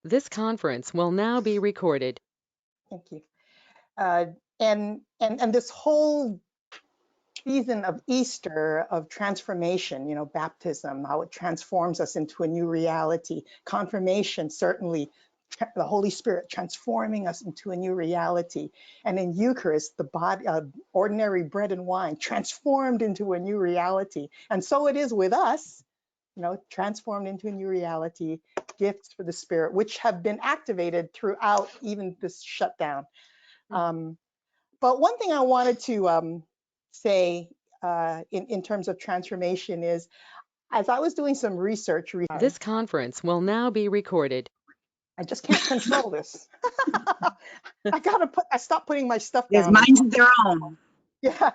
This conference will now be recorded. Thank you. And this whole season of Easter, of transformation, you know, baptism, how it transforms us into a new reality. Confirmation, certainly, the Holy Spirit transforming us into a new reality. And in Eucharist, the body, ordinary bread and wine, transformed into a new reality. And so it is with us, you know, transformed into a new reality, gifts for the Spirit, which have been activated throughout even this shutdown. But one thing I wanted to say in terms of transformation is, as I was doing some research, This conference will now be recorded. I just can't control this. I stopped putting my stuff Yes, down. minds of their own. Yeah.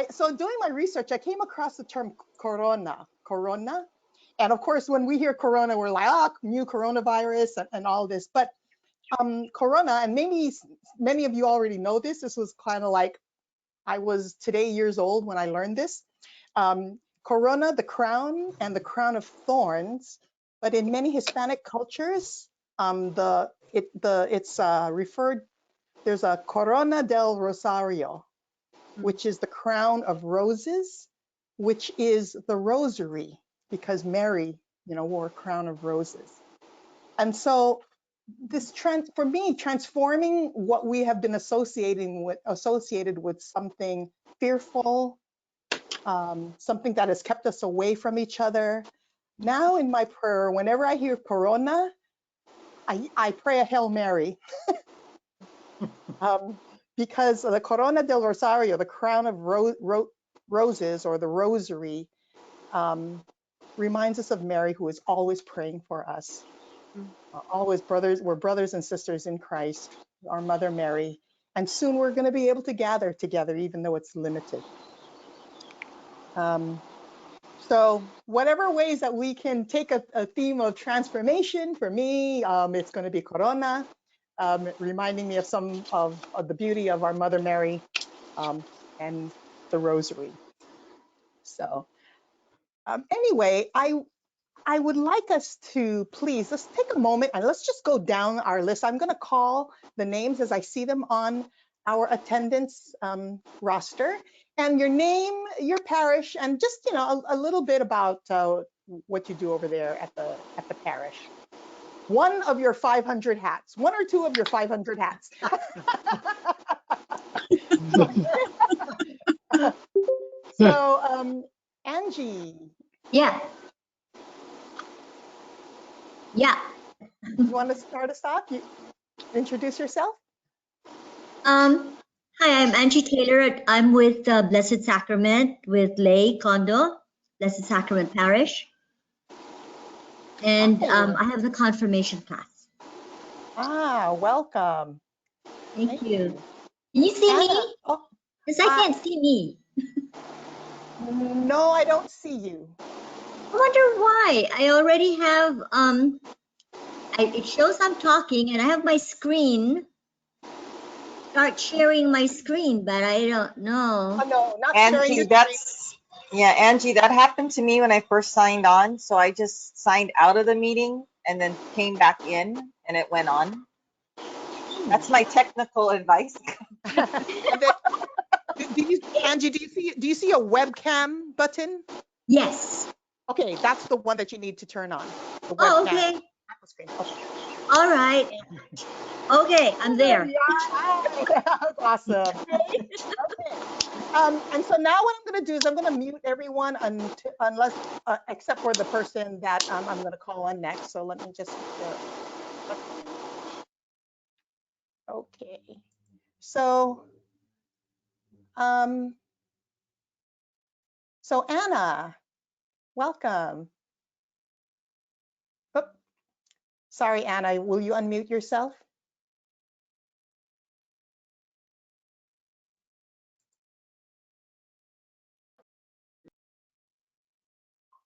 So doing my research, I came across the term corona. And of course, when we hear corona, we're like, oh, new coronavirus and all this. But corona, and maybe many of you already know this. This was kind of like, I was today years old when I learned this. Corona, the crown, and the crown of thorns. But in many Hispanic cultures, it's referred. There's a Corona del Rosario, which is the crown of roses, which is the rosary, because Mary, you know, wore a crown of roses. And so this for me, transforming what we have been associated with something fearful, something that has kept us away from each other. Now in my prayer, whenever I hear Corona, I pray a Hail Mary. Because the Corona del Rosario, the crown of roses, or the rosary, reminds us of Mary, who is always praying for us. Always we're brothers and sisters in Christ, our Mother Mary, and soon we're going to be able to gather together, even though it's limited. So whatever ways that we can take a theme of transformation, for me, it's going to be Corona, reminding me of some of the beauty of our Mother Mary and the Rosary. So anyway, I would like us to please, let's take a moment and let's just go down our list. I'm going to call the names as I see them on our attendance roster, and your name, your parish, and just, you know, a little bit about what you do over there at the parish. One of your 500 hats, one or two of your 500 hats. So, Angie. Yeah. You want to start us off? You introduce yourself. Hi, I'm Angie Taylor. I'm with Blessed Sacrament with Lay Condo, Blessed Sacrament Parish. And I have the confirmation class. Ah, welcome. Thank you. Can you see Anna. me? Because I can't see me. No, I don't see you. I wonder why. I already have, it shows I'm talking and I have my screen. Start sharing my screen, but I don't know. Oh, no, not Angie, sharing your Angie, that happened to me when I first signed on. So I just signed out of the meeting and then came back in and it went on. That's my technical advice. Angie, do you see a webcam button? Yes. Okay, that's the one that you need to turn on. The webcam. Oh, okay. Okay. All right. Okay, I'm there. Awesome. Okay. And so now what I'm going to do is I'm going to mute everyone unless, except for the person that I'm going to call on next. So let me just. Okay. So. So Anna, welcome. Oh, sorry, Anna, will you unmute yourself?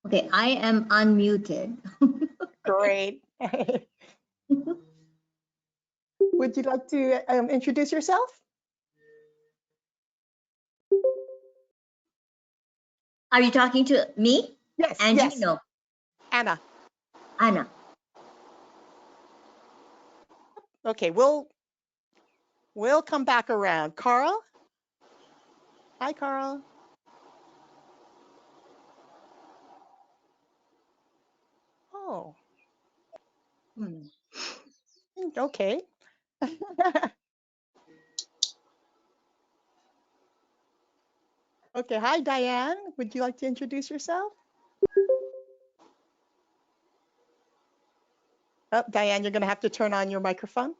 Okay, I am unmuted. Great. Would you like to introduce yourself? Are you talking to me? Yes. Angie? Yes. No. Anna. Anna. Okay, we'll come back around. Carl? Hi, Carl. Oh. Okay. Okay, hi, Diane. Would you like to introduce yourself? Oh, Diane, you're going to have to turn on your microphone.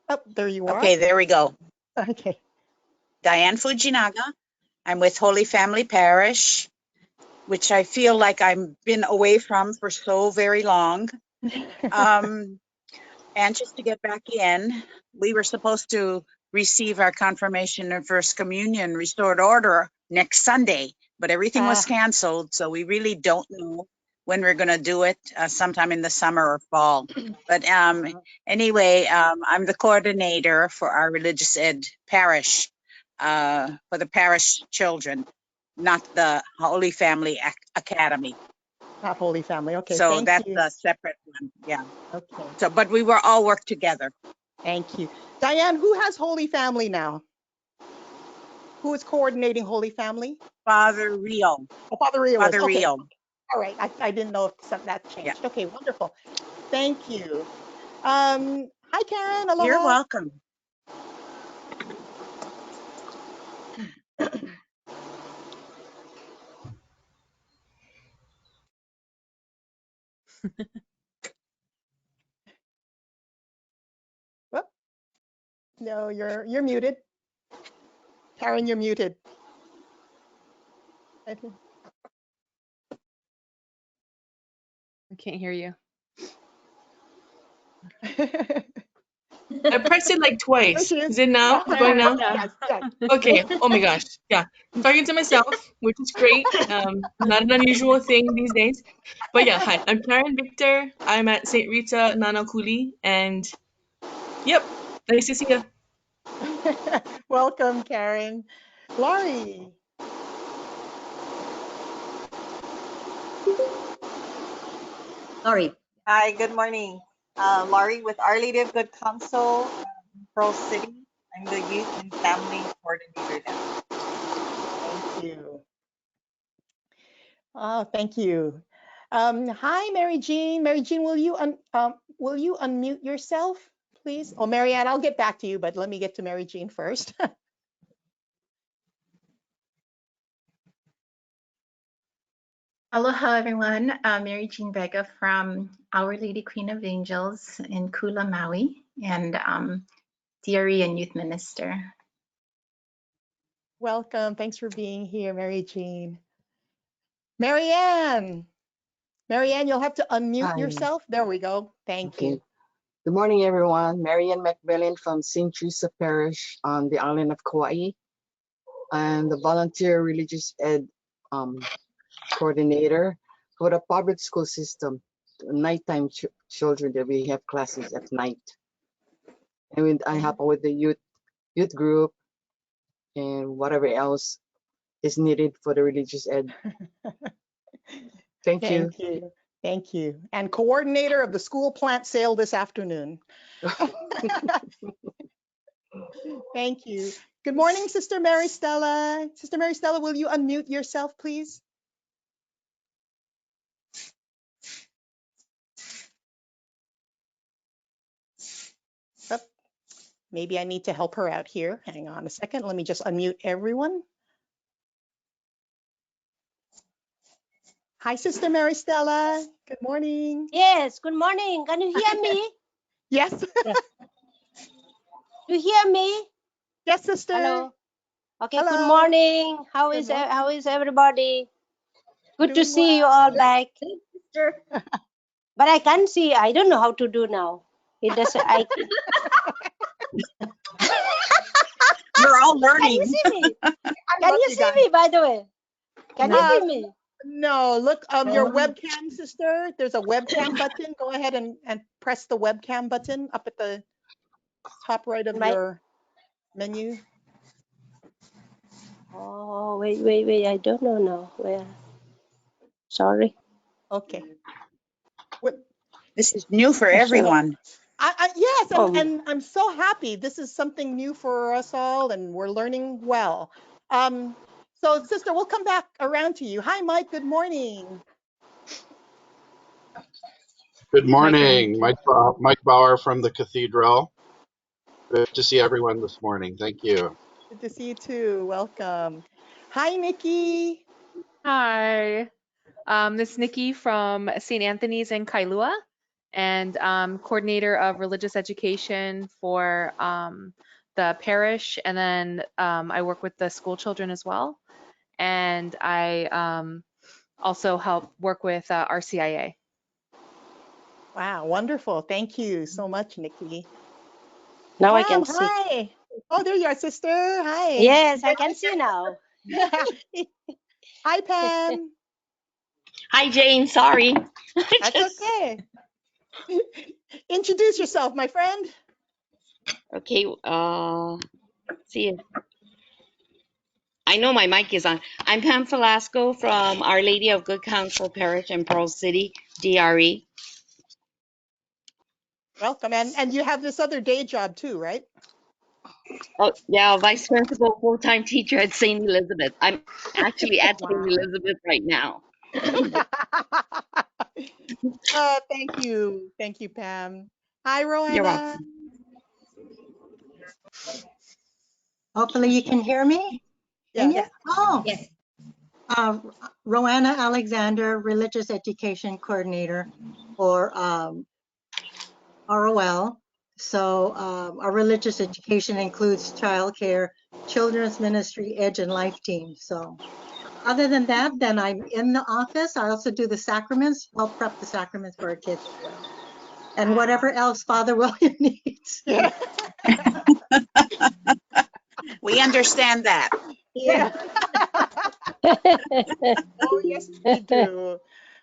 Oh, there you are. Okay, there we go. Okay. Diane Fujinaga. I'm with Holy Family Parish, which I feel like I've been away from for so very long. Anxious to get back in. We were supposed to receive our confirmation and First Communion restored order next Sunday, but everything was canceled, so we really don't know when we're going to do it, sometime in the summer or fall. But anyway, I'm the coordinator for our religious ed parish, for the parish children, not the Holy Family Academy. Not Holy Family. Okay, So thank that's you. a separate one. Yeah. Okay, So, but we were all work together. thank you. Diane, who has Holy Family now? Who is coordinating Holy Family? Father Rio. Oh, Father Rio is. Father Okay. Rio. All right. I didn't know if that changed. Yeah. Okay, wonderful. Thank you. Hi, Karen. Aloha. You're welcome. Whoop. No, you're muted. Karen, you're muted. I can't hear you. I pressed it like twice. There she Is it now? Yeah. Going now? Yes, yes. Okay. Oh my gosh. Yeah. I'm talking to myself, which is great. Not an unusual thing these days. But yeah, hi. I'm Karen Victor. I'm at St. Rita Nanakuli. And yep, nice to see you. Welcome, Karen. Laurie. Sorry. Hi, good morning. Laurie with Our Lady of Good Counsel, Pearl City. I'm the youth and family coordinator there. Thank you. Oh, thank you. Hi, Mary Jean. Mary Jean, will you unmute yourself, please? Oh, Marianne, I'll get back to you, but let me get to Mary Jean first. Aloha, everyone. Mary Jean Vega from Our Lady Queen of Angels in Kula, Maui, and DRE and Youth Minister. Welcome. Thanks for being here, Mary Jean. Marianne. Marianne, you'll have to unmute Hi. yourself. There we go. Thank you. Good morning, everyone. Marianne McMillan from St. Teresa Parish on the island of Kauai. I'm the volunteer religious ed coordinator for the public school system, nighttime children that we have classes at night. And I help with the youth group and whatever else is needed for the religious ed. Thank you. Thank you. Thank you. And coordinator of the school plant sale this afternoon. Thank you. Good morning, Sister Mary Stella. Sister Mary Stella, will you unmute yourself, please? Oh, maybe I need to help her out here. Hang on a second. Let me just unmute everyone. Hi, Sister Mary Stella. Good morning. Yes, good morning. Can you hear me? Yes. You hear me? Yes, sister. Hello. Okay, Hello. good morning. How Good is morning. how is everybody? Good to Doing see you well. all back. But I can't see. I don't know how to do now. It doesn't We're all Can learning. you see me? I Can love you you see guys. me, by the way? Can you see me? No, look, your webcam, sister. There's a webcam button. Go ahead and press the webcam button up at the top right of your menu. Oh, wait. I don't know now. Where? Sorry. Okay. What, This is new for So- everyone. yes, Oh. and I'm so happy. This is something new for us all, and we're learning well. So, sister, we'll come back around to you. Hi, Mike. Good morning. Good morning, Mike Bauer from the Cathedral. Good to see everyone this morning. Thank you. Good to see you too. Welcome. Hi, Nikki. Hi, this is Nikki from St. Anthony's in Kailua, and coordinator of religious education for the parish, and then I work with the school children as well, and I also help work with RCIA. Wow, wonderful. Thank you so much, Nikki. Now I Pam, can see. hi. Oh, there you are, sister. Hi. Yes, I can see now. Hi, Pam. Hi, Jane. Sorry. That's okay. Introduce yourself, my friend. Okay. See. I know my mic is on. I'm Pam Velasco from Our Lady of Good Counsel Parish in Pearl City, DRE. Welcome. And you have this other day job too, right? Oh, yeah, vice principal, full-time teacher at St. Elizabeth. I'm actually at St. Wow. Elizabeth right now. Thank you. Thank you, Pam. Hi, You're Roanna. welcome. Hopefully you can hear me. Can Yes. you? Oh, Yes. Roanna Alexander, Religious Education Coordinator for ROL. So our religious education includes childcare, children's ministry, Edge and Life team. So other than that, then I'm in the office. I also do the sacraments, help prep the sacraments for our kids as well. And whatever else Father William needs. Yeah. We understand that. Yeah. Oh, yes, we do.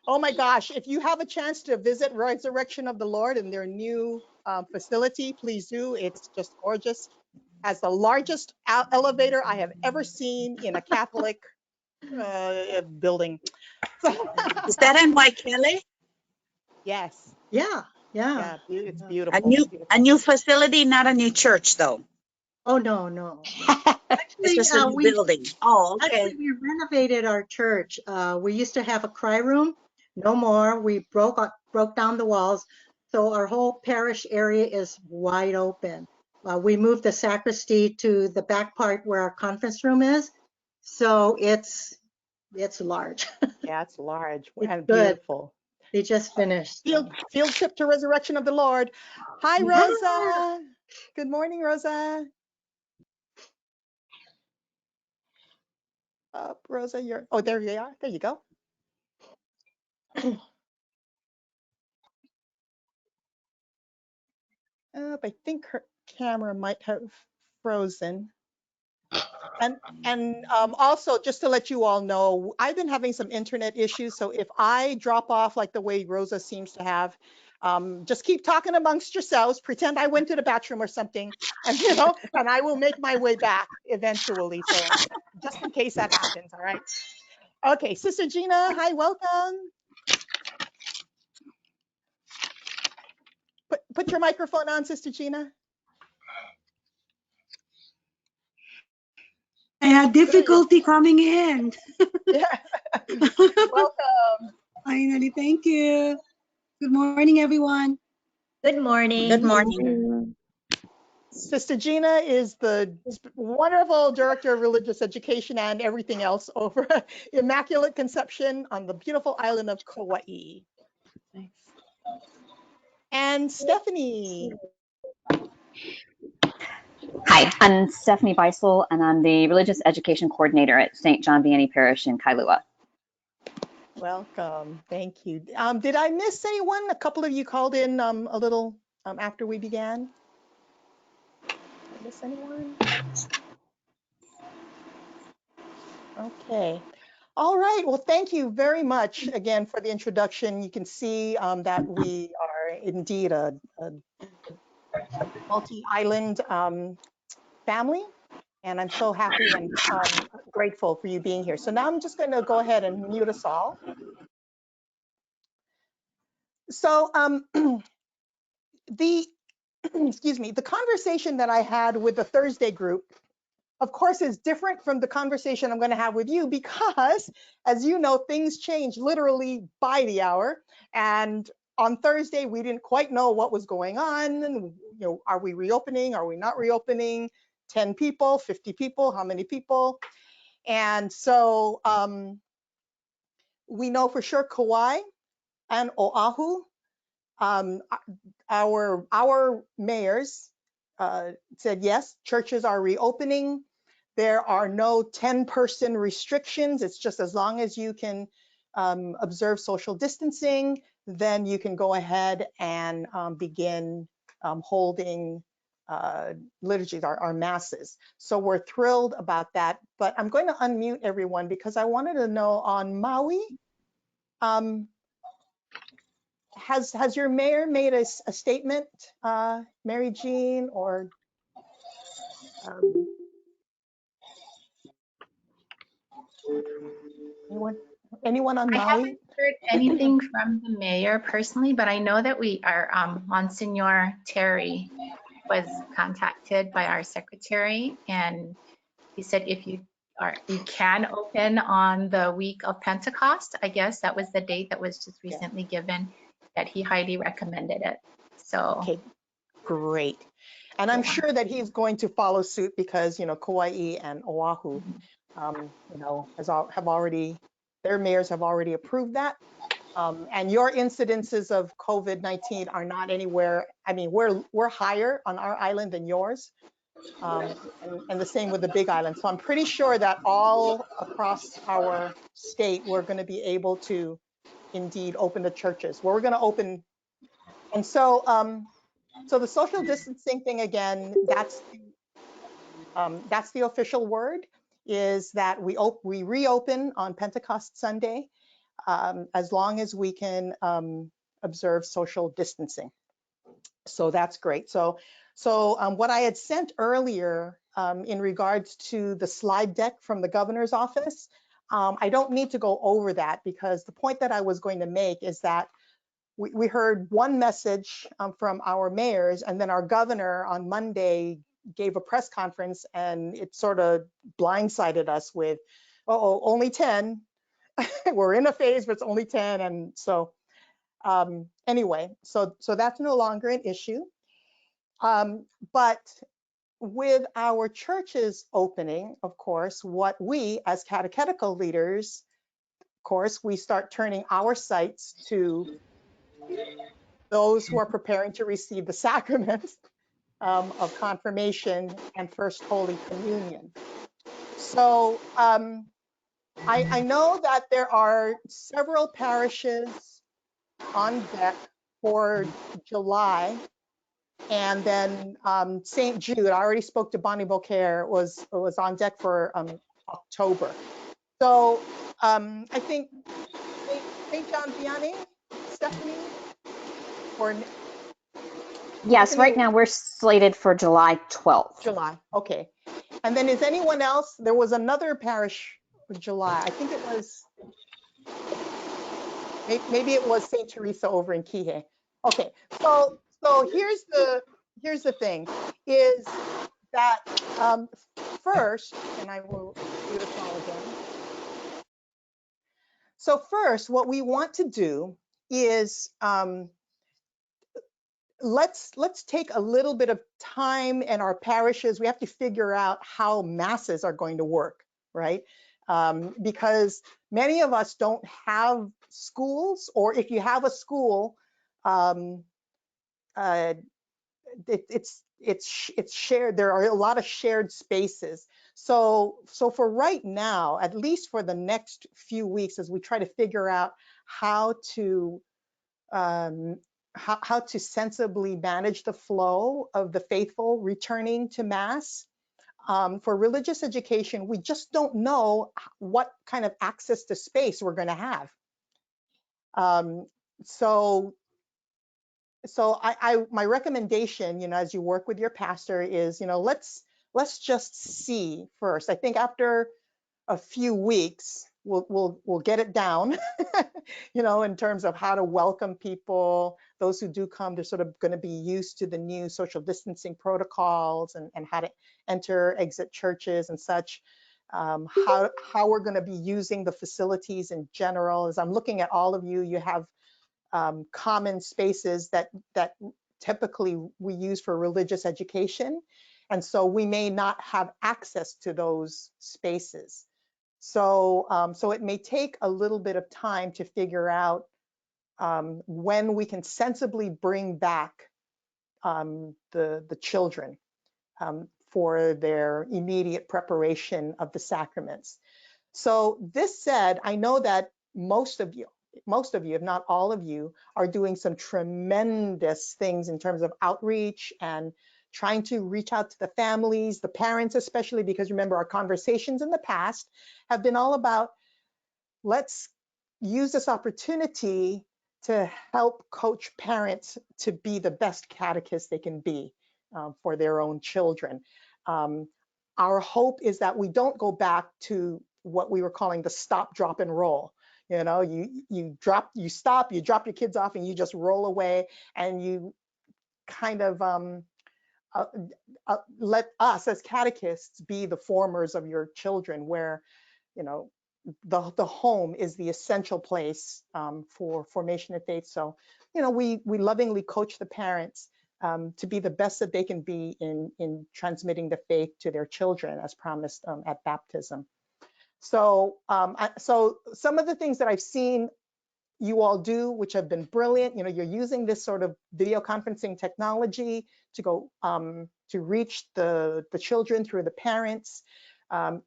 Oh my gosh, if you have a chance to visit Resurrection of the Lord in their new facility, please do. It's just gorgeous. Has the largest elevator I have ever seen in a Catholic building. Is that in Waikele? Yes. Yeah. Yeah, it's A beautiful. new facility, not a new church though. Oh, no. It's Actually, just a new building. Oh, okay. Actually, we renovated our church. We used to have a cry room. No more. We broke down the walls. So our whole parish area is wide open. We moved the sacristy to the back part where our conference room is. So it's large. Yeah, it's large It's and good. beautiful. They just finished. Field trip to Resurrection of the Lord. Hi, Yeah. Rosa. Good morning, Rosa. Rosa, oh, there you are. There you go. I think her camera might have frozen. And also, just to let you all know, I've been having some internet issues. So if I drop off like the way Rosa seems to have, just keep talking amongst yourselves. Pretend I went to the bathroom or something, and and I will make my way back eventually. So just in case that happens, all right. Okay, Sister Gina, hi, welcome. Put your microphone on, Sister Gina. I had difficulty coming in. Yeah. Welcome. Finally, thank you. Good morning, everyone. Good morning. Good morning. Sister Gina is the wonderful Director of Religious Education and everything else over Immaculate Conception on the beautiful island of Kauai. Nice. And Stephanie. Hi, I'm Stephanie Beisel, and I'm the Religious Education Coordinator at St. John Vianney Parish in Kailua. Welcome. Thank you. Did I miss anyone? A couple of you called in a little after we began. Did I miss anyone? Okay. All right. Well, thank you very much again for the introduction. You can see that we are indeed a multi-island family, and I'm so happy and grateful for you being here. So now I'm just going to go ahead and mute us all. So the excuse me, the conversation that I had with the Thursday group, of course, is different from the conversation I'm going to have with you because, as you know, things change literally by the hour. And on Thursday, we didn't quite know what was going on. You know, are we reopening? Are we not reopening? 10 people, 50 people, how many people? And so we know for sure Kauai and Oahu, our mayors said yes, churches are reopening. There are no 10-person restrictions. It's just as long as you can observe social distancing, then you can go ahead and begin holding liturgies, our masses. So we're thrilled about that. But I'm going to unmute everyone because I wanted to know on Maui, has your mayor made a statement, Mary Jean, or anyone on I haven't Maui? heard anything from the mayor personally, but I know that we are, Monsignor Terry was contacted by our secretary, and he said if you can open on the week of Pentecost. I guess that was the date that was just recently given, that he highly recommended it. So Okay, great. And I'm yeah. sure that he's going to follow suit because, you know, Kauai and Oahu, you know, have already, their mayors have already approved that. And your incidences of COVID-19 are not anywhere. I mean, we're higher on our island than yours. And the same with the Big Island. So I'm pretty sure that all across our state, we're going to be able to indeed open the churches. Well, we're going to open. And so, so the social distancing thing, again, that's the official word, is that we reopen on Pentecost Sunday, as long as we can observe social distancing. So that's great. So what I had sent earlier in regards to the slide deck from the governor's office, I don't need to go over that because the point that I was going to make is that we heard one message from our mayors, and then our governor on Monday gave a press conference, and it sort of blindsided us with, oh, only 10. We're in a phase, but it's only 10. And so anyway, so that's no longer an issue. But with our churches opening, of course, what we as catechetical leaders, of course, we start turning our sights to those who are preparing to receive the sacrament of confirmation and First Holy Communion. So I know that there are several parishes on deck for July, and then St. Jude, I already spoke to Bonnie Beaucaire, was on deck for October. So I think St. John Vianney, Stephanie, or Yes, Stephanie, right now we're slated for July 12th. July, okay. And then is anyone else? There was another parish in July. I think it was, maybe it was St. Teresa over in Kihei. Okay, so here's the thing, is that first, and I will do this all again. So first, what we want to do is let's take a little bit of time in our parishes. We have to figure out how masses are going to work, right? Because many of us don't have schools, or if you have a school, it's shared. There are a lot of shared spaces. So for right now, at least for the next few weeks, as we try to figure out how to sensibly manage the flow of the faithful returning to Mass. For religious education, we just don't know what kind of access to space we're going to have. So my recommendation, you know, as you work with your pastor is, you know, let's just see first. I think after a few weeks, we'll get it down. you know, in terms of how to welcome people. Those who do come, they're sort of going to be used to the new social distancing protocols and how to enter, exit churches and such. How we're going to be using the facilities in general. As I'm looking at all of you, you have common spaces that typically we use for religious education. And so we may not have access to those spaces. So, so it may take a little bit of time to figure out when we can sensibly bring back the children for their immediate preparation of the sacraments. So this said, I know that most of you, if not all of you, are doing some tremendous things in terms of outreach and trying to reach out to the families, the parents especially, because remember our conversations in the past have been all about, let's use this opportunity to help coach parents to be the best catechists they can be for their own children. Our hope is that we don't go back to what we were calling the stop, drop, and roll. You know, you stop, you drop your kids off, and you just roll away, and you kind of let us as catechists be the formers of your children, where, you know, the home is the essential place for formation of faith. So, you know, we lovingly coach the parents to be the best that they can be in transmitting the faith to their children as promised at baptism. So, so some of the things that I've seen you all do, which have been brilliant, you know, you're using this sort of video conferencing technology to go to reach the children through the parents.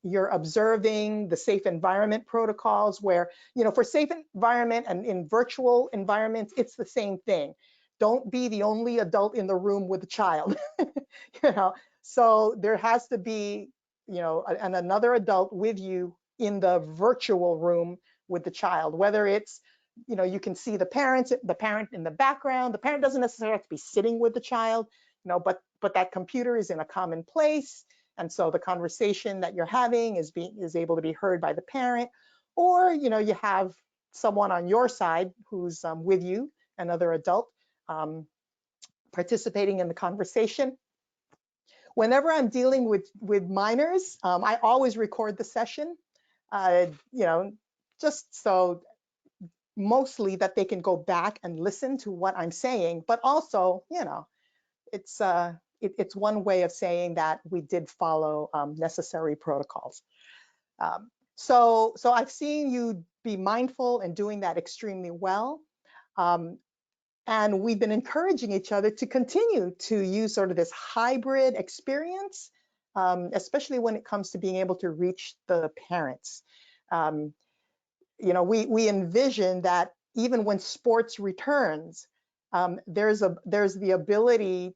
You're observing the safe environment protocols where, you know, for safe environment and in virtual environments, it's the same thing. Don't be the only adult in the room with a child, you know. So there has to be, you know, another adult with you in the virtual room with the child, whether it's, you know, you can see the parent in the background. The parent doesn't necessarily have to be sitting with the child, you know, but that computer is in a common place. And so the conversation that you're having is able to be heard by the parent, or, you know, you have someone on your side who's with you, another adult, participating in the conversation. Whenever I'm dealing with minors, I always record the session, you know, just so mostly that they can go back and listen to what I'm saying, but also, you know, it's one way of saying that we did follow necessary protocols. So I've seen you be mindful and doing that extremely well. And we've been encouraging each other to continue to use sort of this hybrid experience, especially when it comes to being able to reach the parents. You know, we envision that even when sports returns, there's the ability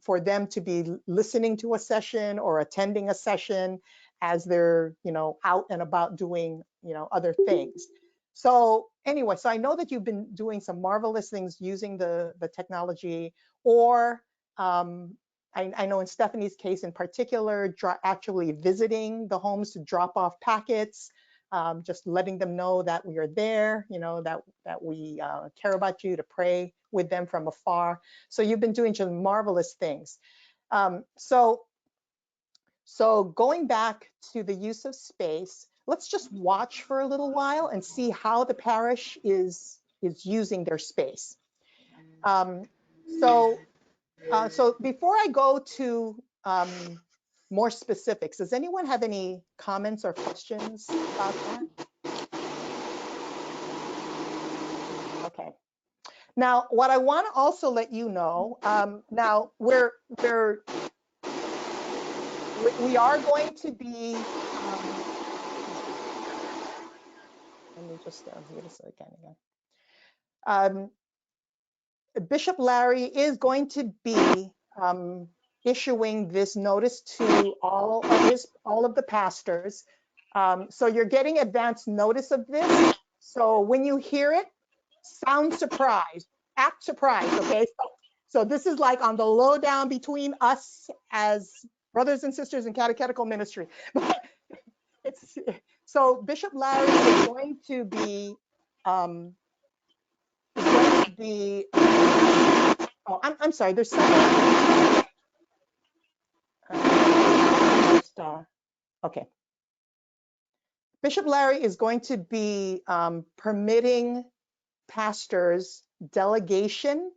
for them to be listening to a session or attending a session as they're, you know, out and about doing, you know, other things. So anyway, so I know that you've been doing some marvelous things using the technology, or I know in Stephanie's case in particular, actually visiting the homes to drop off packets. Just letting them know that we are there, you know, that we care about you, to pray with them from afar. So you've been doing some marvelous things. So going back to the use of space, let's just watch for a little while and see how the parish is using their space. So before I go to more specifics, does anyone have any comments or questions about that? Okay. Now, what I want to also let you know, now we are going to be, let me just do this again. Bishop Larry is going to be issuing this notice to all of the pastors. So you're getting advance notice of this. So when you hear it, sound surprised, act surprised, okay? So this is like on the lowdown between us as brothers and sisters in catechetical ministry. So Bishop Larry is going to be is going to be, oh, I'm sorry, there's several. Okay. Bishop Larry is going to be permitting pastors delegation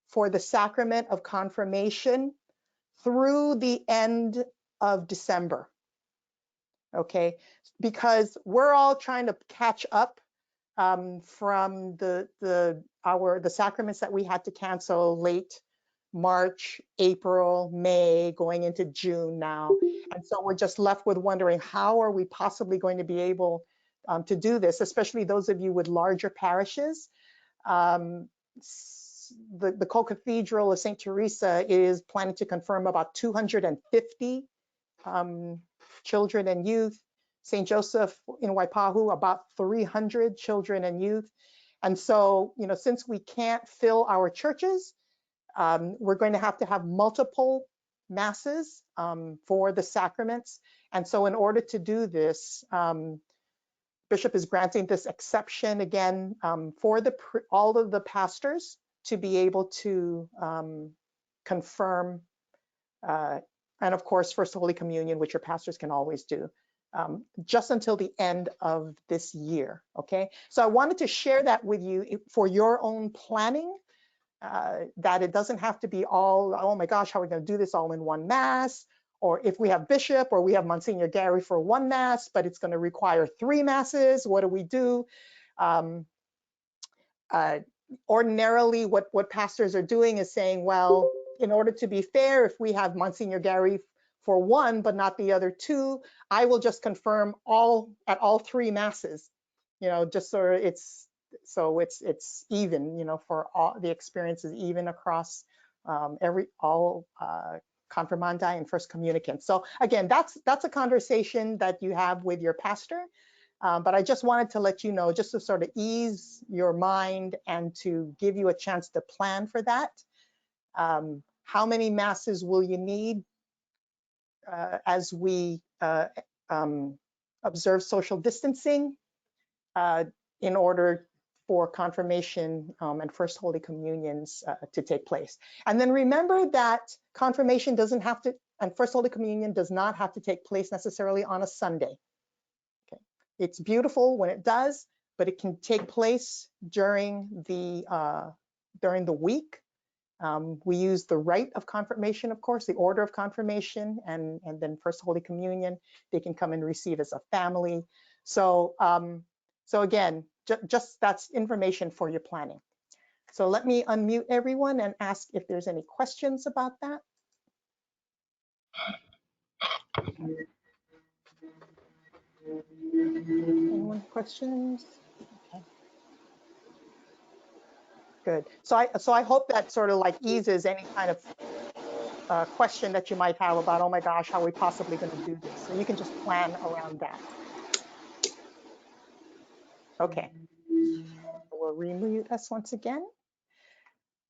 for the sacrament of confirmation through the end of December. Okay, because we're all trying to catch up from the sacraments that we had to cancel late March, April, May, going into June now. And so we're just left with wondering, how are we possibly going to be able to do this, especially those of you with larger parishes. The Co-Cathedral of St. Teresa is planning to confirm about 250 children and youth. St. Joseph in Waipahu, about 300 children and youth. And so, you know, since we can't fill our churches, we're going to have multiple masses for the sacraments. And so in order to do this, Bishop is granting this exception again for all of the pastors to be able to confirm, and of course, First Holy Communion, which your pastors can always do, just until the end of this year, okay? So I wanted to share that with you for your own planning, that it doesn't have to be all, oh my gosh, how are we gonna do this all in one mass? Or if we have Bishop or we have Monsignor Gary for one mass, but it's gonna require 3 masses, what do we do? Ordinarily, what pastors are doing is saying, well, in order to be fair, if we have Monsignor Gary for one, but not the other 2, I will just confirm at all 3 masses, you know, just so it's even, you know, for all the experiences, even across all confirmandi and first communicants. So again, that's a conversation that you have with your pastor. But I just wanted to let you know, just to sort of ease your mind and to give you a chance to plan for that. How many masses will you need as we observe social distancing in order for confirmation and First Holy Communions to take place? And then remember that confirmation doesn't have to, and First Holy Communion does not have to take place necessarily on a Sunday. It's beautiful when it does, but it can take place during the week. We use the rite of confirmation, of course, the order of confirmation, and then First Holy Communion. They can come and receive as a family. So, so again, just that's information for your planning. So let me unmute everyone and ask if there's any questions about that. Anyone questions? Okay. Good. So I hope that sort of like eases any kind of question that you might have about, oh my gosh, how are we possibly going to do this? So you can just plan around that. Okay. We'll remute us once again.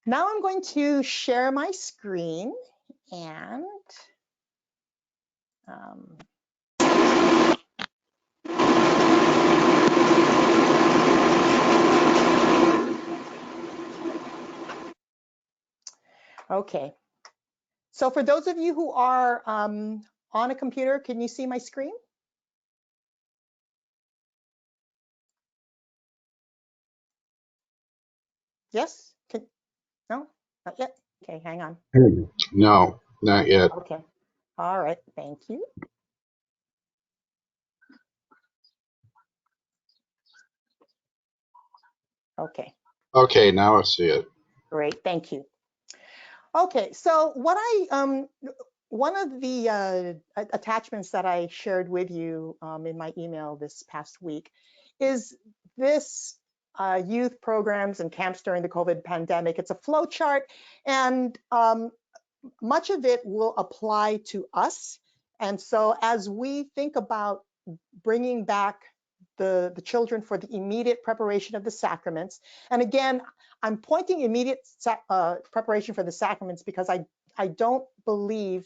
Now I'm going to share my screen and okay. So for those of you who are on a computer, can you see my screen? Yes? No? Not yet? Okay, hang on. No, not yet. Okay. All right, thank you. Okay. Okay, now I see it. Great, thank you. Okay, so what one of the attachments that I shared with you in my email this past week is this youth programs and camps during the COVID pandemic. It's a flow chart, and much of it will apply to us. And so as we think about bringing back the children for the immediate preparation of the sacraments, and again, I'm pointing immediate preparation for the sacraments because I don't believe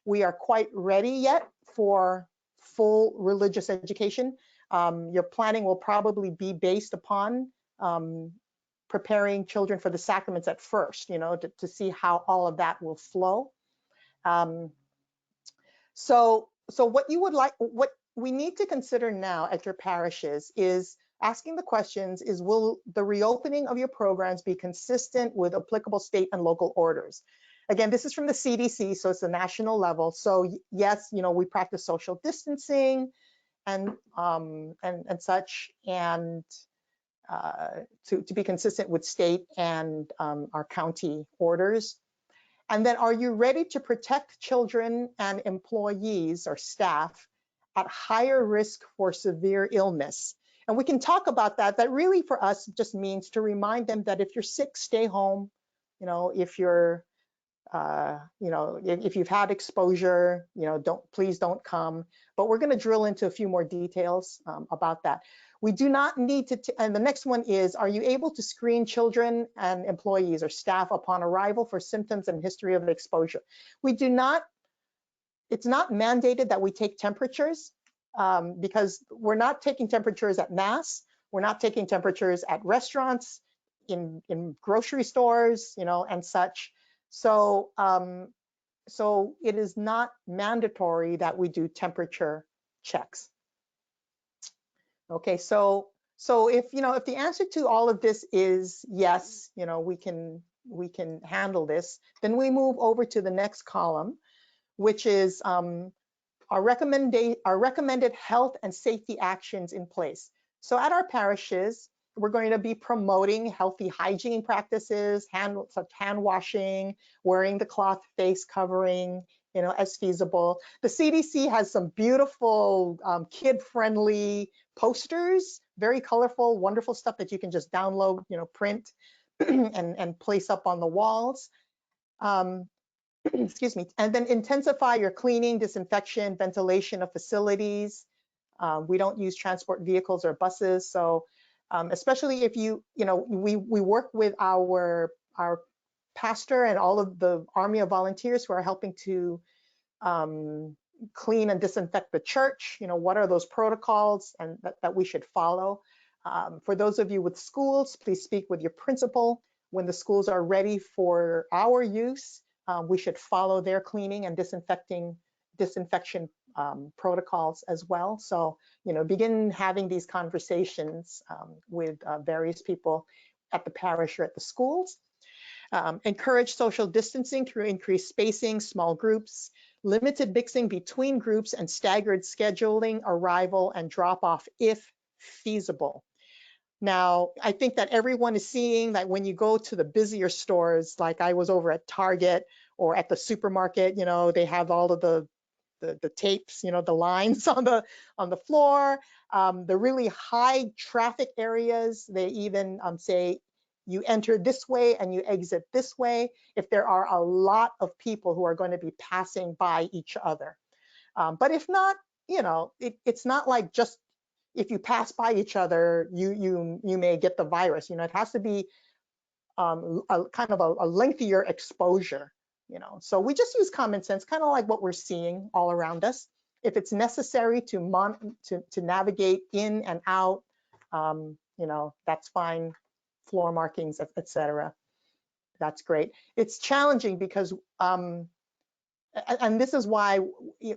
we are quite ready yet for full religious education. Your planning will probably be based upon preparing children for the sacraments at first, you know, to see how all of that will flow. So what you would like, what we need to consider now at your parishes is asking the questions is, will the reopening of your programs be consistent with applicable state and local orders? Again, this is from the CDC, so it's a national level. So yes, you know, we practice social distancing and such, and to be consistent with state and our county orders. And then, are you ready to protect children and employees or staff at higher risk for severe illness? And we can talk about that. That really for us just means to remind them that if you're sick, stay home. You know, if you're, you know, if you've had exposure, you know, please don't come. But we're going to drill into a few more details about that. We do not need to, and the next one is, are you able to screen children and employees or staff upon arrival for symptoms and history of exposure? We do not, it's not mandated that we take temperatures because we're not taking temperatures at mass. We're not taking temperatures at restaurants, in grocery stores, you know, and such. So, so it is not mandatory that we do temperature checks. Okay, so if, you know, if the answer to all of this is yes, you know, we can handle this, then we move over to the next column, which is our recommended health and safety actions in place. So at our parishes, we're going to be promoting healthy hygiene practices, such hand washing, wearing the cloth face covering, you know, as feasible. The CDC has some beautiful kid-friendly posters, very colorful, wonderful stuff that you can just download, you know, print and place up on the walls. Excuse me. And then intensify your cleaning, disinfection, ventilation of facilities. We don't use transport vehicles or buses, so especially if you know, we work with our pastor and all of the army of volunteers who are helping to clean and disinfect the church. You know, what are those protocols and that we should follow? For those of you with schools, please speak with your principal. When the schools are ready for our use, we should follow their cleaning and disinfection protocols as well. So, you know, begin having these conversations with various people at the parish or at the schools. Encourage social distancing through increased spacing, small groups, limited mixing between groups, and staggered scheduling, arrival, and drop off if feasible. Now, I think that everyone is seeing that when you go to the busier stores, like I was over at Target or at the supermarket, you know, they have all of the tapes, you know, the lines on the floor. The really high traffic areas, they even say you enter this way and you exit this way if there are a lot of people who are going to be passing by each other. But if not, you know, it's not like just if you pass by each other, you may get the virus. You know, it has to be a kind of a lengthier exposure. You know, so we just use common sense, kind of like what we're seeing all around us. If it's necessary to navigate in and out, you know, that's fine. Floor markings, etc. That's great. It's challenging because, and this is why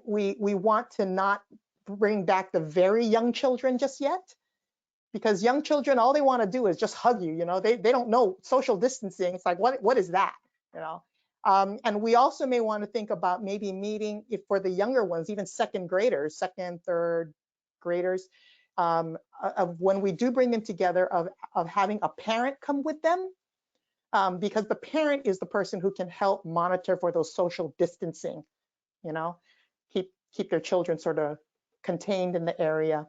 we want to not bring back the very young children just yet, because young children, all they want to do is just hug you. You know, they don't know social distancing. It's like, what is that? You know. And we also may want to think about maybe meeting, if for the younger ones, even second graders, second, third graders, of when we do bring them together, of having a parent come with them, because the parent is the person who can help monitor for those social distancing, you know, keep their children sort of contained in the area,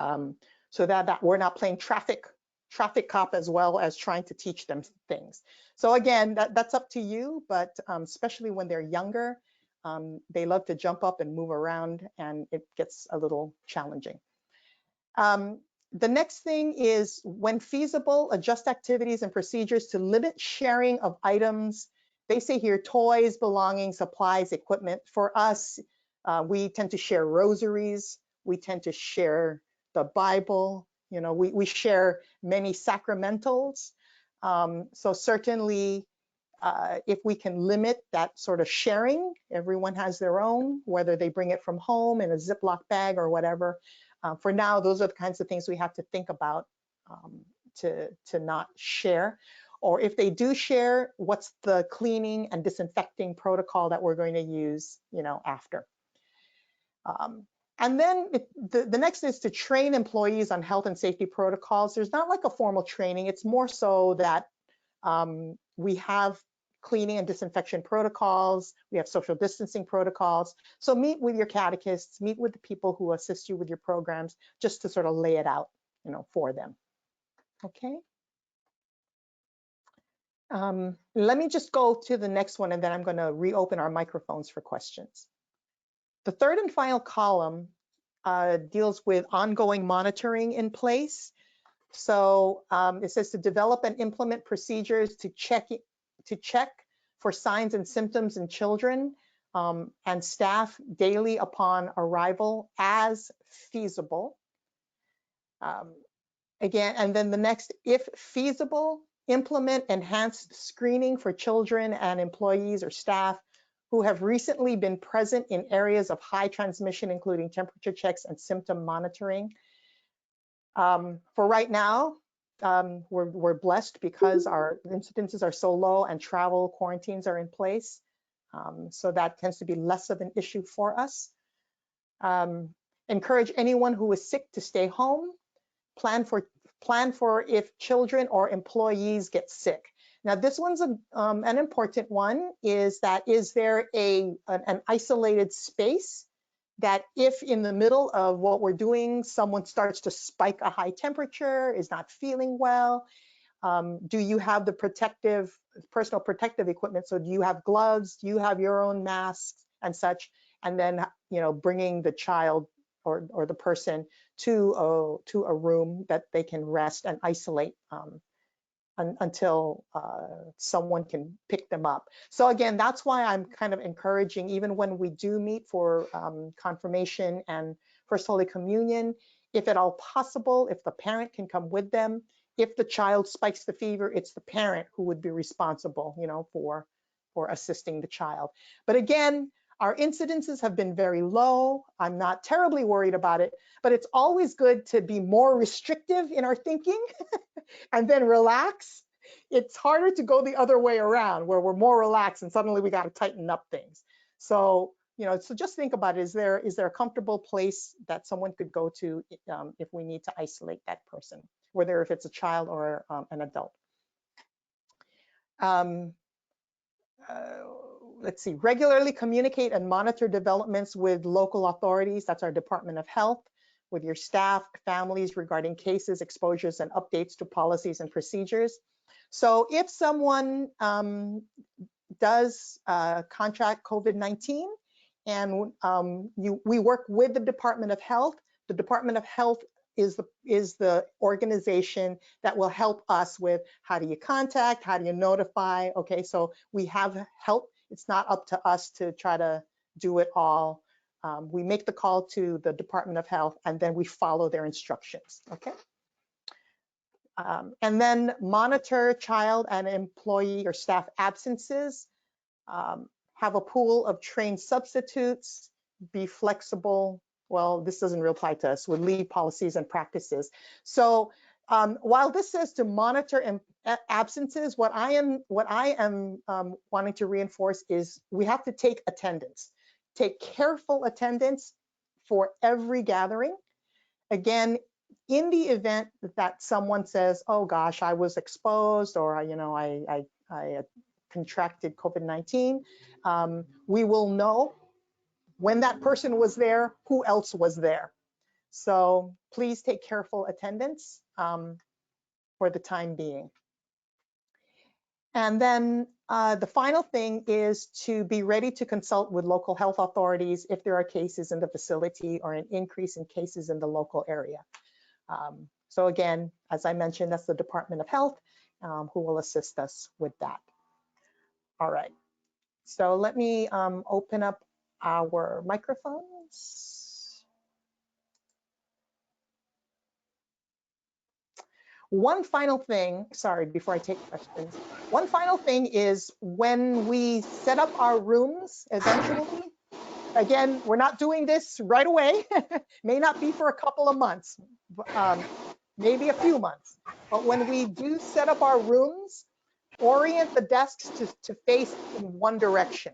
so that we're not playing traffic cop as well as trying to teach them things. So again, that's up to you, but especially when they're younger, they love to jump up and move around, and it gets a little challenging. The next thing is, when feasible, adjust activities and procedures to limit sharing of items. They say here, toys, belongings, supplies, equipment. For us, we tend to share rosaries. We tend to share the Bible, You know, we share many sacramentals. So certainly, if we can limit that sort of sharing, everyone has their own, whether they bring it from home in a Ziploc bag or whatever. For now, those are the kinds of things we have to think about to not share. Or if they do share, what's the cleaning and disinfecting protocol that we're going to use, you know, after. And then the next is to train employees on health and safety protocols. There's not like a formal training. It's more so that we have cleaning and disinfection protocols. We have social distancing protocols. So meet with your catechists, meet with the people who assist you with your programs, just to sort of lay it out, you know, for them. Okay. Let me just go to the next one, and then I'm going to reopen our microphones for questions. The third and final column deals with ongoing monitoring in place. So it says to develop and implement procedures to check for signs and symptoms in children and staff daily upon arrival as feasible. Again, and then the next, if feasible, implement enhanced screening for children and employees or staff who have recently been present in areas of high transmission, including temperature checks and symptom monitoring. For right now, we're blessed because our incidences are so low and travel quarantines are in place. So that tends to be less of an issue for us. Encourage anyone who is sick to stay home. Plan for if children or employees get sick. Now, this one's an important one. Is there an isolated space that if in the middle of what we're doing, someone starts to spike a high temperature, is not feeling well, do you have the personal protective equipment? So do you have gloves? Do you have your own masks and such? And then, you know, bringing the child or the person to a room that they can rest and isolate until someone can pick them up. So again, that's why I'm kind of encouraging, even when we do meet for confirmation and First Holy Communion, if at all possible, if the parent can come with them. If the child spikes the fever, it's the parent who would be responsible, you know, for assisting the child. But again, our incidences have been very low. I'm not terribly worried about it, but it's always good to be more restrictive in our thinking and then relax. It's harder to go the other way around where we're more relaxed and suddenly we got to tighten up things. So, you know, so just think about it. Is there a comfortable place that someone could go to if we need to isolate that person, whether if it's a child or an adult? Let's see, regularly communicate and monitor developments with local authorities. That's our Department of Health, with your staff, families regarding cases, exposures, and updates to policies and procedures. So if someone does contract COVID-19 and we work with the Department of Health, the Department of Health is the organization that will help us with how do you contact, how do you notify. Okay, so we have help. It's not up to us to try to do it all. We make the call to the Department of Health and then we follow their instructions, okay? And then monitor child and employee or staff absences, have a pool of trained substitutes, be flexible. Well, this doesn't really apply to us with leave policies and practices. So while this says to monitor absences, what I am wanting to reinforce is we have to take attendance, take careful attendance for every gathering. Again, in the event that someone says, oh gosh, I was exposed, or you know, I contracted COVID-19, we will know when that person was there, who else was there. So please take careful attendance for the time being. And then the final thing is to be ready to consult with local health authorities if there are cases in the facility or an increase in cases in the local area. So again, as I mentioned, that's the Department of Health who will assist us with that. All right, so let me open up our microphones. One final thing, sorry, before I take questions, one final thing is when we set up our rooms eventually, again, we're not doing this right away, may not be for a couple of months, maybe a few months, but when we do set up our rooms, orient the desks to face in one direction.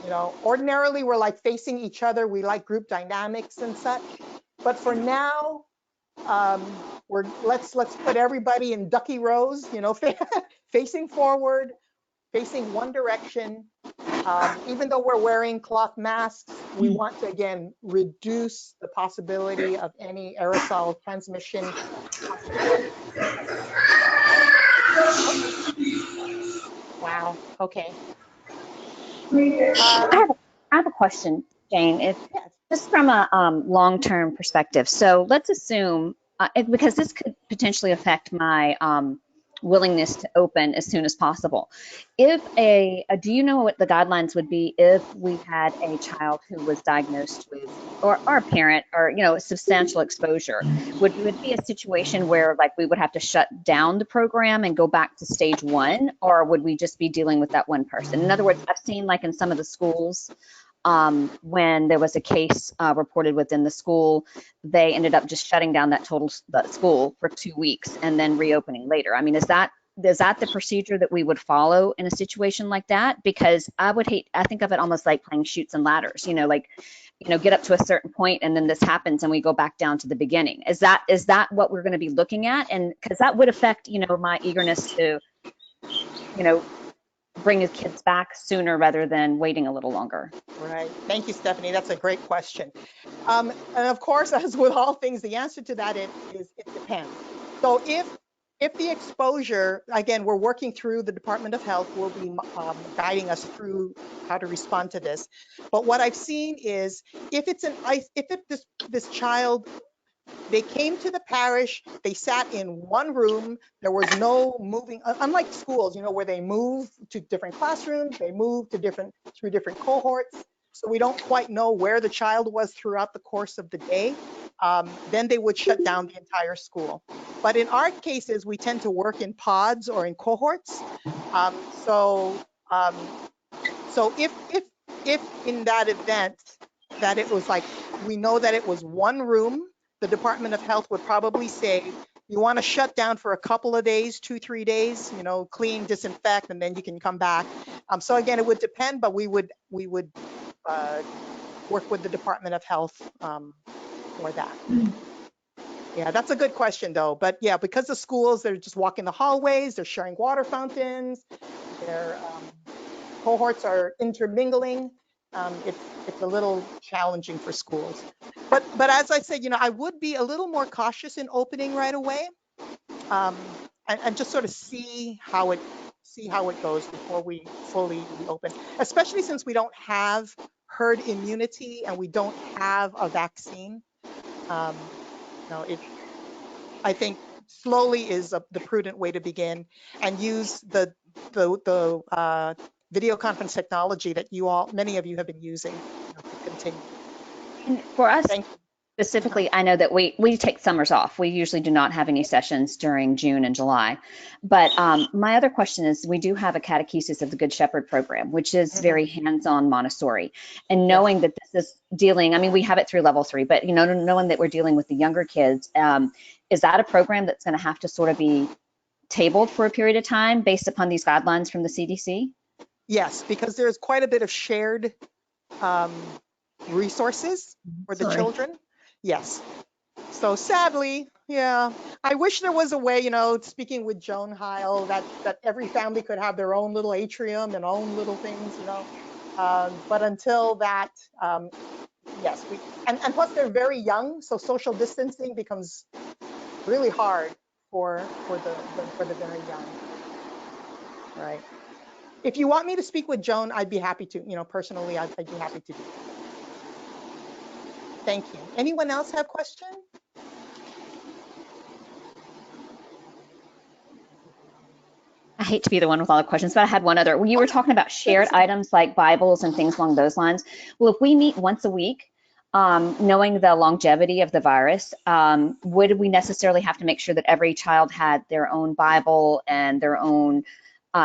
You know, ordinarily we're like facing each other. We like group dynamics and such. But for now, let's put everybody in ducky rows. You know, facing forward, facing one direction. Even though we're wearing cloth masks, we want to again reduce the possibility of any aerosol transmission. Wow. Okay. I have a question, Jane. If Yes. just from a long-term perspective, so let's assume, because this could potentially affect my willingness to open as soon as possible. If do you know what the guidelines would be if we had a child who was diagnosed with, or a parent, or substantial exposure? Would it be a situation where like we would have to shut down the program and go back to stage 1, or would we just be dealing with that one person? In other words, I've seen like in some of the schools, when there was a case reported within the school, they ended up just shutting down that school for 2 weeks and then reopening later. I mean, is that the procedure that we would follow in a situation like that? Because I think of it almost like playing chutes and ladders, get up to a certain point and then this happens and we go back down to the beginning. Is that what we're going to be looking at? And because that would affect, my eagerness to, bring his kids back sooner rather than waiting a little longer. Right. Thank you, Stephanie. That's a great question. And of course, as with all things, the answer to that it depends. So if the exposure, again, we're working through, the Department of Health will be guiding us through how to respond to this. But what I've seen is if this child, they came to the parish, they sat in one room, there was no moving, unlike schools, where they move to different classrooms, they move through different cohorts. So we don't quite know where the child was throughout the course of the day. Then they would shut down the entire school. But in our cases, we tend to work in pods or in cohorts. So if in that event that it was like, we know that it was one room, the Department of Health would probably say, you want to shut down for a couple of days, 2-3 days, clean, disinfect, and then you can come back. So again, it would depend, but we would work with the Department of Health for that. Yeah, that's a good question though. But yeah, because the schools, they're just walking the hallways, they're sharing water fountains, their cohorts are intermingling. It's a little challenging for schools. But as I said, I would be a little more cautious in opening right away, and just sort of see how it goes before we fully reopen, especially since we don't have herd immunity and we don't have a vaccine. I think slowly is the prudent way to begin, and use the video conference technology that many of you have been using to continue. And for us specifically, I know that we take summers off. We usually do not have any sessions during June and July. But my other question is, we do have a catechesis of the Good Shepherd program, which is very hands-on Montessori. And knowing that this is dealing, I mean, we have it through level 3, but knowing that we're dealing with the younger kids, is that a program that's going to have to sort of be tabled for a period of time based upon these guidelines from the CDC? Yes, because there's quite a bit of shared resources for the children. Yes. So sadly, yeah, I wish there was a way, speaking with Joan Heil, that every family could have their own little atrium and own little things, but until that, yes, and plus they're very young, so social distancing becomes really hard for the very young. Right. If you want me to speak with Joan, I'd be happy to, personally, I'd be happy to do that. Thank you. Anyone else have questions? I hate to be the one with all the questions, but I had one other. When you were talking about shared items like Bibles and things along those lines, well, if we meet once a week, knowing the longevity of the virus, would we necessarily have to make sure that every child had their own Bible and their own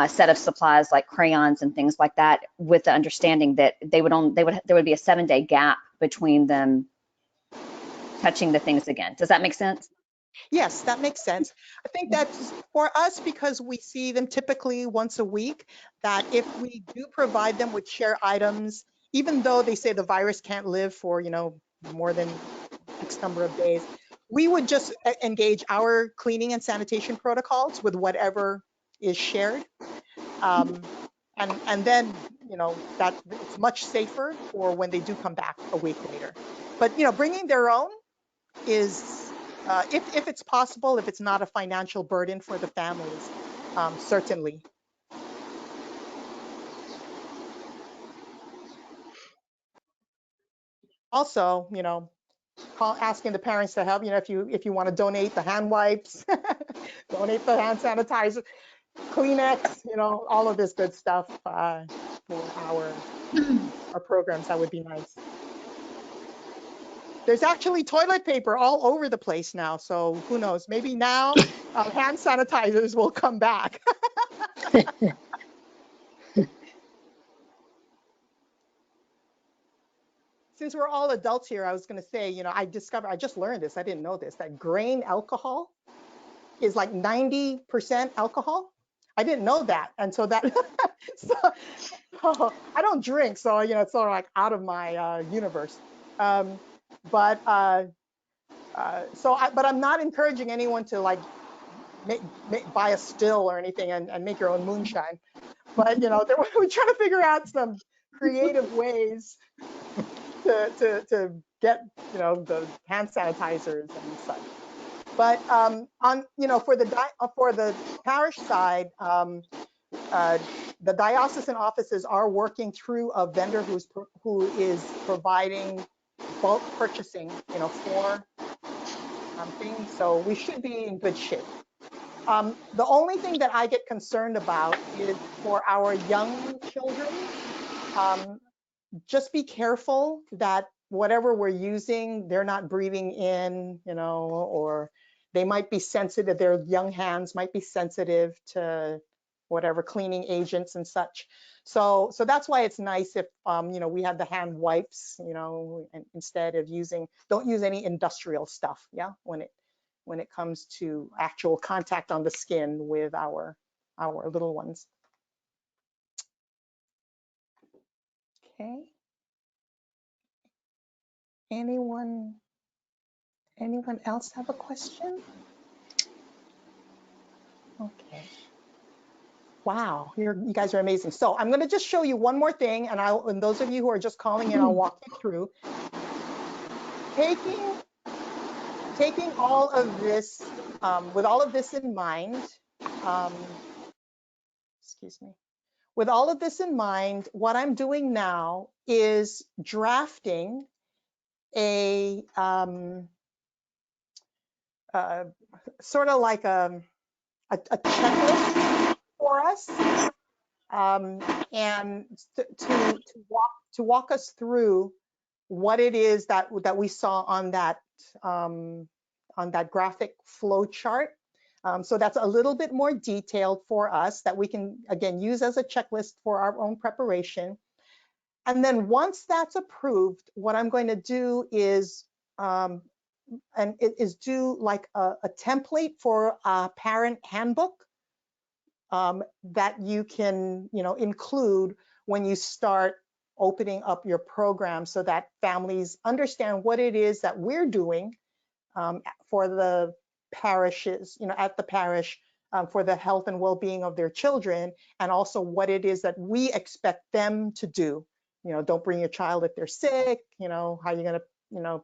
set of supplies like crayons and things like that, with the understanding that there would be a 7-day gap between them touching the things again? Does that make sense? Yes, that makes sense. I think that's for us, because we see them typically once a week, that if we do provide them with share items, even though they say the virus can't live for, more than X number of days, we would just engage our cleaning and sanitation protocols with whatever is shared. And then, that it's much safer for when they do come back a week later. But, bringing their own is, if it's possible, if it's not a financial burden for the families, certainly. Also, asking the parents to help, if you want to donate the hand wipes, donate the hand sanitizer, Kleenex, all of this good stuff for our programs, that would be nice. There's actually toilet paper all over the place now, so who knows? Maybe now hand sanitizers will come back. Since we're all adults here, I was going to say, I just learned this, I didn't know this, that grain alcohol is like 90% alcohol. I didn't know that. And so that, I don't drink, so, it's sort of like out of my universe. But I'm not encouraging anyone to like buy a still or anything and make your own moonshine. But, we're trying to figure out some creative ways to get, the hand sanitizers and such. But for the parish side, the diocesan offices are working through a vendor who is providing bulk purchasing, for things. So we should be in good shape. The only thing that I get concerned about is for our young children. Just be careful that whatever we're using, they're not breathing in, or they might be sensitive, their young hands might be sensitive to whatever cleaning agents and such. So that's why it's nice if, we have the hand wipes, and instead of don't use any industrial stuff, yeah, when it comes to actual contact on the skin with our little ones. Okay. Anyone else have a question? Okay. Wow, you guys are amazing. So I'm going to just show you one more thing, and those of you who are just calling in, I'll walk you through. Taking all of this, with all of this in mind, excuse me. With all of this in mind, what I'm doing now is drafting a sort of like a checklist for us, and to walk us through what it is that we saw on that graphic flow chart. So that's a little bit more detailed for us, that we can again use as a checklist for our own preparation. And then once that's approved, what I'm going to do is do like a template for a parent handbook that you can, include when you start opening up your program, so that families understand what it is that we're doing for the parishes, at the parish, for the health and well-being of their children, and also what it is that we expect them to do. Don't bring your child if they're sick, how you're going to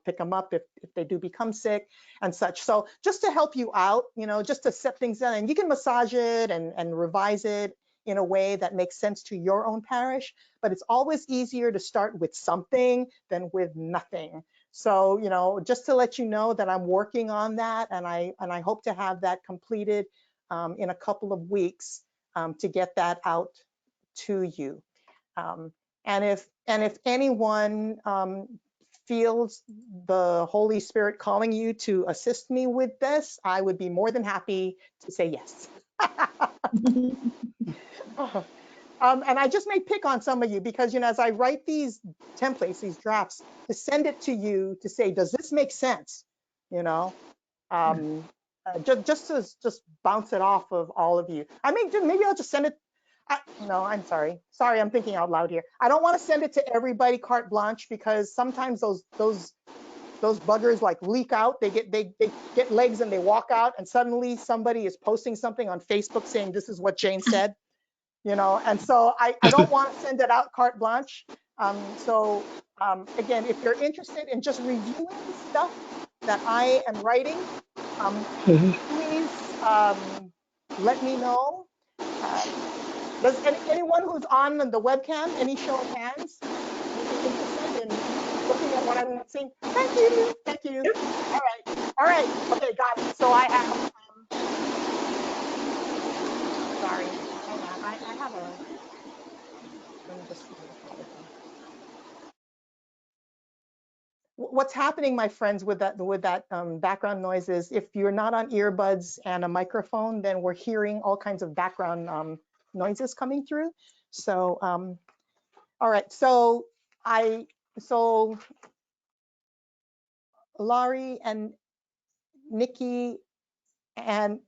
pick them up if they do become sick and such. So just to help you out, just to set things down, and you can massage it and revise it in a way that makes sense to your own parish, but it's always easier to start with something than with nothing. So, just to let you know that I'm working on that, and I hope to have that completed in a couple of weeks to get that out to you. And if anyone feels the Holy Spirit calling you to assist me with this, I would be more than happy to say yes. And I just may pick on some of you because, as I write these templates, these drafts, to send it to you to say, does this make sense? Just to bounce it off of all of you. Maybe I'll just send it. No, I'm sorry. Sorry, I'm thinking out loud here. I don't want to send it to everybody carte blanche because sometimes those buggers like leak out. They get legs and they walk out, and suddenly somebody is posting something on Facebook saying this is what Jane said. And so I don't want to send it out carte blanche. Again, if you're interested in just reviewing the stuff that I am writing, please let me know. Does anyone who's on the webcam, any show of hands, be interested in looking at what I'm saying? Thank you, thank you. All right, okay, got it. So I have, sorry, hang on, I have a, let me just see what I have again. What's happening, my friends, with that background noise is if you're not on earbuds and a microphone, then we're hearing all kinds of background noises coming through. So, all right. So Laurie and Nikki and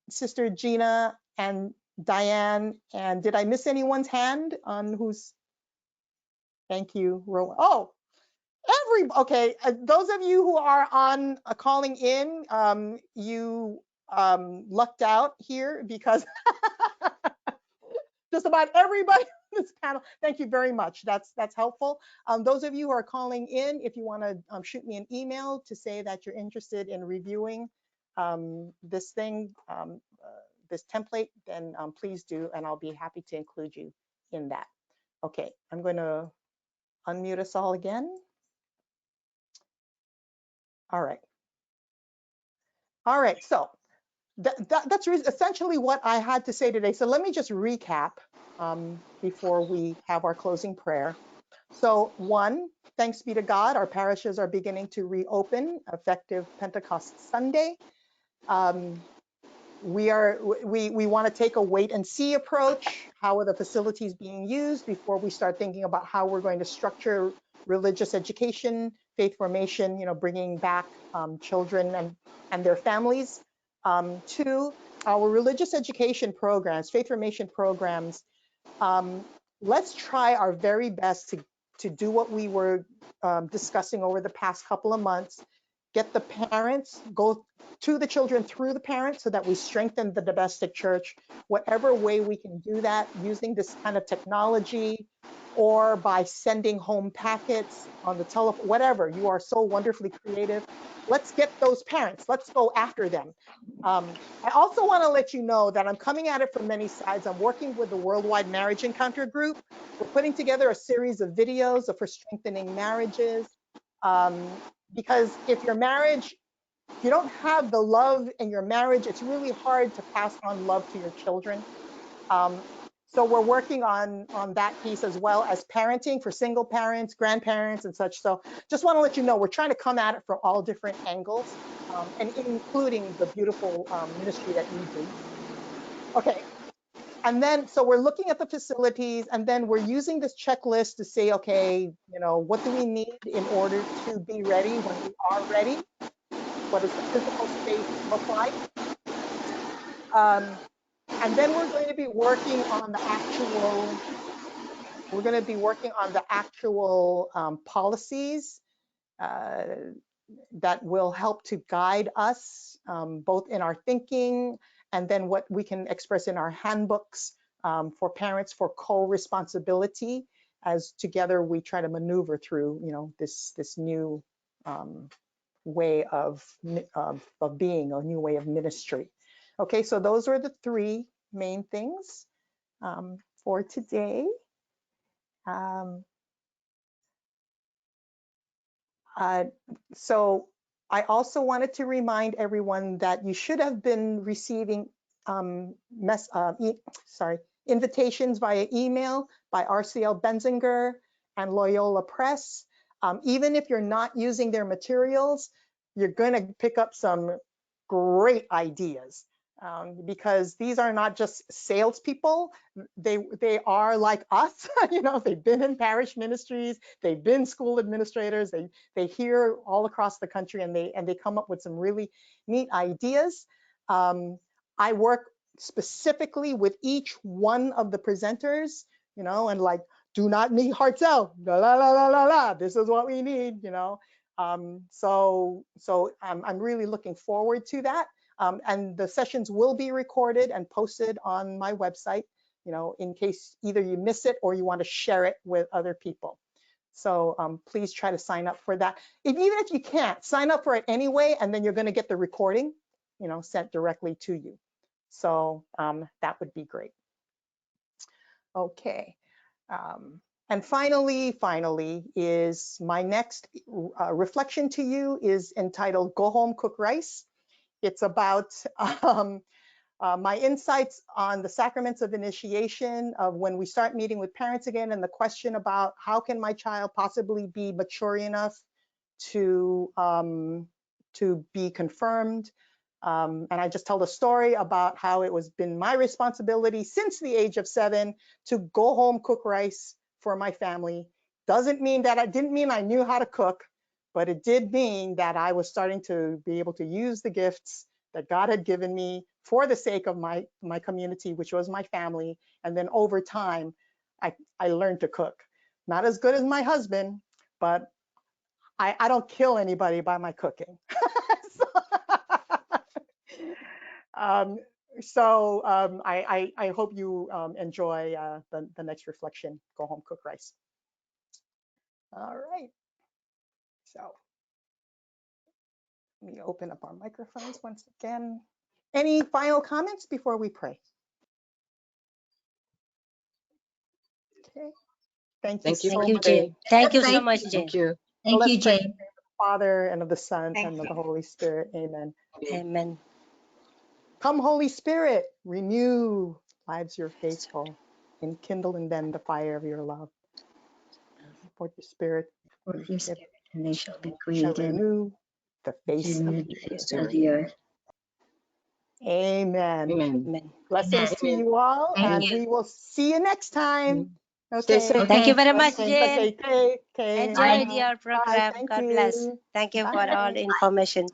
Sister Gina and Diane, and did I miss anyone's hand on who's? Thank you, Rowan. Oh. Okay, those of you who are on calling in, you lucked out here because just about everybody on this panel. Thank you very much. That's helpful. Those of you who are calling in, if you want to shoot me an email to say that you're interested in reviewing this thing, this template, then please do, and I'll be happy to include you in that. Okay, I'm going to unmute us all again. All right. All right, so that's essentially what I had to say today. So let me just recap before we have our closing prayer. So 1, thanks be to God, our parishes are beginning to reopen effective Pentecost Sunday. We want to take a wait and see approach. How are the facilities being used before we start thinking about how we're going to structure religious education, faith formation, bringing back children and their families. 2, our religious education programs, faith formation programs, let's try our very best to do what we were discussing over the past couple of months, get the parents, go to the children through the parents so that we strengthen the domestic church, whatever way we can do that using this kind of technology or by sending home packets on the telephone, whatever. You are so wonderfully creative. Let's get those parents. Let's go after them. I also want to let you know that I'm coming at it from many sides. I'm working with the Worldwide Marriage Encounter Group. We're putting together a series of videos for strengthening marriages. Because if your marriage, if you don't have the love in your marriage, it's really hard to pass on love to your children. So we're working on that piece as well as parenting for single parents, grandparents, and such. So just want to let you know, we're trying to come at it from all different angles, and including the beautiful ministry that you do. Okay. And then, so we're looking at the facilities, and then we're using this checklist to say, okay, what do we need in order to be ready when we are ready? What does the physical space look like? And then we're going to be working on the actual, policies that will help to guide us both in our thinking and then what we can express in our handbooks for parents for co-responsibility as together we try to maneuver through, this new way of being, a new way of ministry. Okay, so those are the 3 main things for today. So I also wanted to remind everyone that you should have been receiving invitations via email by RCL Benzinger and Loyola Press. even if you're not using their materials, you're going to pick up some great ideas, because these are not just salespeople. They are like us. You know, they've been in parish ministries, they've been school administrators, they hear all across the country, and they come up with some really neat ideas. I work specifically with each one of the presenters, you know, and like, do not need hearts out, la la la la la la. This is what we need, you know. So I'm really looking forward to that. And the sessions will be recorded and posted on my website, you know, in case either you miss it or you want to share it with other people. So please try to sign up for that. Even if you can't, sign up for it anyway, and then you're going to get the recording, you know, sent directly to you. So that would be great. Okay. And finally is my next reflection to you is entitled Go Home, Cook Rice. It's about my insights on the sacraments of initiation, of when we start meeting with parents again, and the question about how can my child possibly be mature enough to be confirmed. And I just told a story about how it was been my responsibility since the age of 7 to go home, cook rice for my family. Didn't mean I knew how to cook, but it did mean that I was starting to be able to use the gifts that God had given me for the sake of my community, which was my family. And then over time, I learned to cook. Not as good as my husband, but I don't kill anybody by my cooking. I hope you enjoy the next reflection, Go Home, Cook Rice. All right. So let me open up our microphones once again. Any final comments before we pray? Okay. Thank you so Thank you, much. Jane. Thank you so Thank much, you. Jane. Thank you. Thank you, Let's pray. In Jane. the name of the Father, and of the Son, Thank and of you. the Holy Spirit. Amen. Amen. Come, Holy Spirit, renew lives your faithful, and kindle in them the fire of your love. For your Spirit For your spirit, and they shall be shall created renew the face of in the the face of earth. the earth. Amen. Amen. Amen. Blessings to you all, Thank and you. we will see you next time. Stay Okay. safe. Thank you Okay. very much, Okay. Jane. Okay. Okay. Enjoy Bye. your Bye. program. Thank God bless. you. Thank you for all Bye. the information.